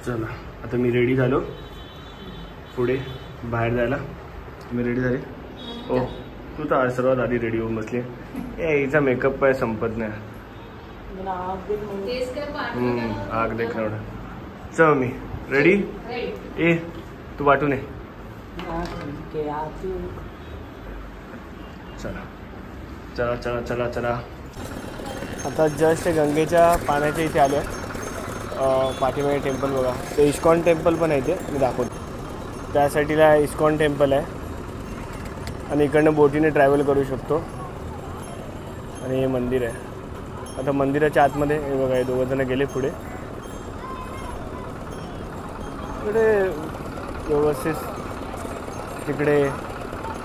चला आता मी रेडी झालो पुढे बाहेर जायला. तुम्ही रेडी झाले? हो, तू तर सर्वात आधी रेडी होऊन बसली. हिचा मेकअप काय संपत नाही. आग देख एवढा. चल मी रेडी. ए तू वाटून ये. चला चला चला चला चला. आता जस्ट गंगेच्या पाण्याच्या इथे आलो आहे. पाठीमागे टेम्पल बघा, ते इस्कॉन टेम्पल पण आहे ते मी दाखवतो. त्या साईडला इस्कॉन टेम्पल आहे आणि इकडनं बोटीने ट्रॅव्हल करू शकतो. आणि हे मंदिर आहे. आता मंदिराच्या आतमध्ये हे बघा, हे दोघं जण गेले पुढे. इकडे व्यवस्थित तिकडे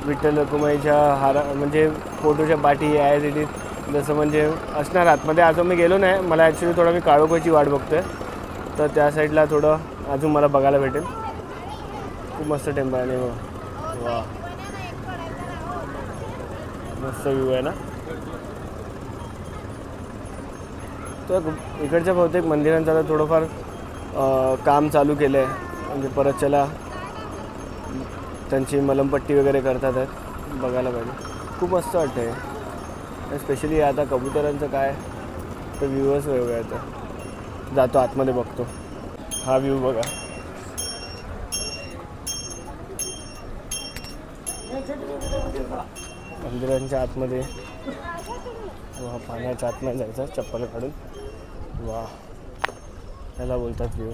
विठ्ठल रखुमाईच्या हारा म्हणजे फोटोच्या पाठी ॲज इट इज जसं म्हणजे असणार आतमध्ये. अजून मी गेलो नाही. मला ॲक्च्युली थोडं मी काळोखाची वाट बघतो आहे, तर त्या साईडला थोडं अजून मला बघायला भेटेल. खूप मस्त टेम्पल आहे. वा मस्त व्ह्यू आहे ना. तर इकडच्या बहुतेक मंदिरांचं आता थोडंफार काम चालू केलं आहे. म्हणजे परत त्याला त्यांची मलमपट्टी वगैरे करतात आहेत. बघायला पाहिजे. खूप मस्त वाटतं आहे. स्पेशली आता कबुतरांचं काय तर व्ह्यूच वेगळं आहे. तर जातो आतमध्ये बघतो. हा व्ह्यू बघा. मंदिरांच्या आतमध्ये वा, पाण्याच्या आतमध्ये जायचं चप्पल काढून. वा, त्याला बोलतात व्ह्यू.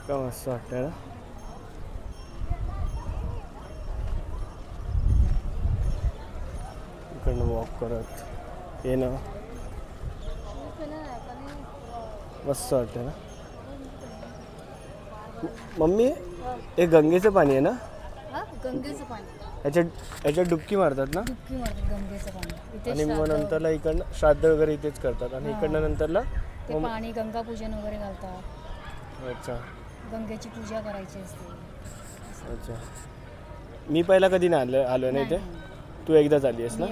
का मस्त वाटतं ना. इकडनं वॉक करत ये ना, मस्त वाटतं ना. मम्मी हे गंगेचं पाणी आहे ना? गंगेचं पाणी. याच्यात डुबकी मारतात ना? डुबकी मारतात गंगेचं पाणी. आणि मग नंतरला इकडनं श्राद्ध वगैरे इथेच करतात आणि इकडनं नंतरला ते पाणी गंगा पूजन वगैरे घालतात. अच्छा, गंगेची पूजा करायची असते. अच्छा. मी पहिला कधी नाही आलो ना इथे. तू एकदाच आली आहेस ना?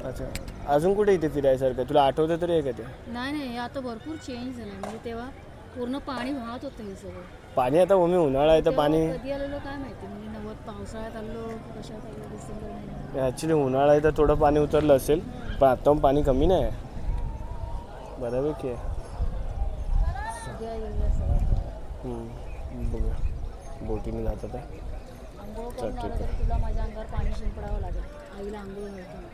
अच्छा. अजून कुठे इथे फिरायसारखं तुला आठवतं तरी आहे का ते? नाही आता भरपूर चेंज झालं. म्हणजे तेव्हा पूर्ण पाणी वाहत होतं हे सगळं. पाणी आता मी उन्हाळा आहे तर पाणी कधी आलेलो काय माहिती. म्हणजे 90 पावसाळ्यात आलो, कशात आलो, डिसेंबर महिन्यात. ॲक्च्युली उन्हाळा आहे तर थोडं पाणी उतरलं असेल, पण आता पाणी कमी नाही आहे. बऱ्यापैकी आहे. बघूया बोटीने जातात आहे. तुला माझ्या अंगावर पाणी शिंपडावं लागेल. आईला आंघोळ घालताना.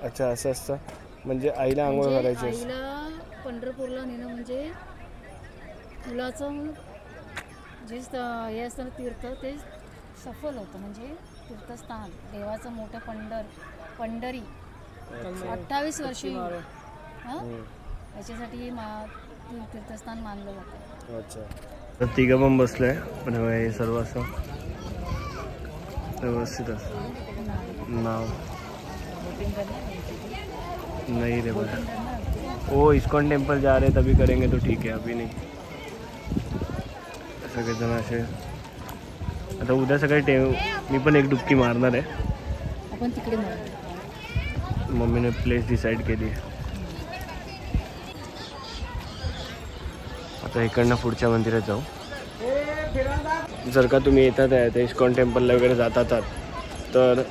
अच्छा, असं असतं. म्हणजे आईला आंघोळ घालायची. आईला पंढरपूरला नेणं म्हणजे मुलाचं जे हे असतं तीर्थ ते सफल होतं. म्हणजे तीर्थस्थान देवाचं मोठं पंढरी 28 वर्षी याच्यासाठी तीर्थस्थान मानलं जातं. अच्छा. तर तिघं पण बसलं आहे, पण हे सर्व असं व्यवस्थित असं नाव नहीं रे बघा. ओ इस्कॉन टेम्पल जा रहे तभी करेंगे तो ठीक है, अभी नहीं. सगळेजण असे. आता उद्या सकाळी मी पण एक डुबकी मारणार आहे. आपण तिकडे मारू. मम्मीने प्लेस डिसाईड केली. आता इकडनं पुढच्या मंदिरात जाऊ. जर का तुम्ही येतात आहे तर इस्कॉन टेम्पलला वगैरे जातात तर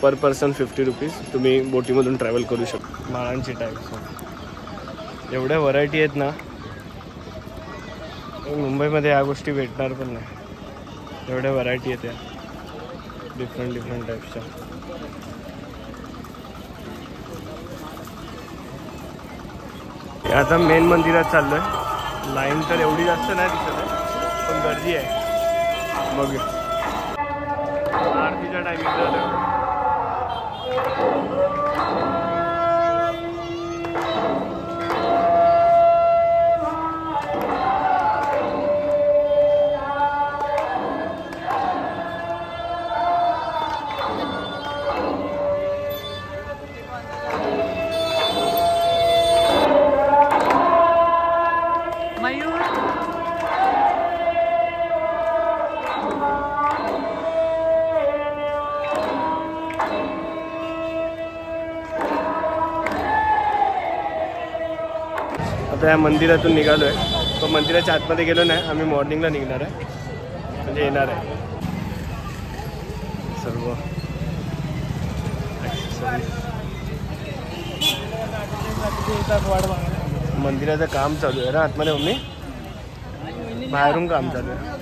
पर पर्सन 50 रुपीज तुम्ही बोटीमधून ट्रॅव्हल करू शकता. माळांची टाईप एवढ्या व्हरायटी आहेत ना. मुंबईमध्ये ह्या गोष्टी भेटणार पण नाही. एवढ्या व्हरायटी आहेत त्या डिफरंट टाईप्सच्या. आता मेन मंदिरात चाललो आहे. लाईन तर एवढी जास्त नाही दिसत आहे, पण गर्दी आहे. बघूया आरतीच्या टायमिंग झालं. आता या मंदिरातून निघालो आहे. तो मंदिराच्या आतमध्ये गेलो नाही, आम्ही मॉर्निंगला निघणार आहे, म्हणजे येणार आहे. सर्व मंदिराचं काम चालू आहे ना आतमध्ये. मम्मी बाहेरून काम चालू आहे.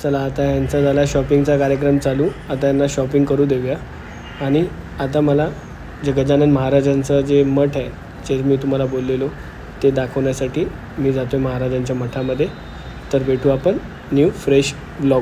चला आता यांचा झाला शॉपिंगचा कार्यक्रम चालू. आता यांना शॉपिंग करू देऊया. आणि आता मला जे गजानन महाराजांचं जे मठ आहे, जे मी तुम्हाला बोललेलो, ते दाखवण्यासाठी मी जातो आहे महाराजांच्या मठामध्ये. तर भेटू आपण न्यू फ्रेश ब्लॉग.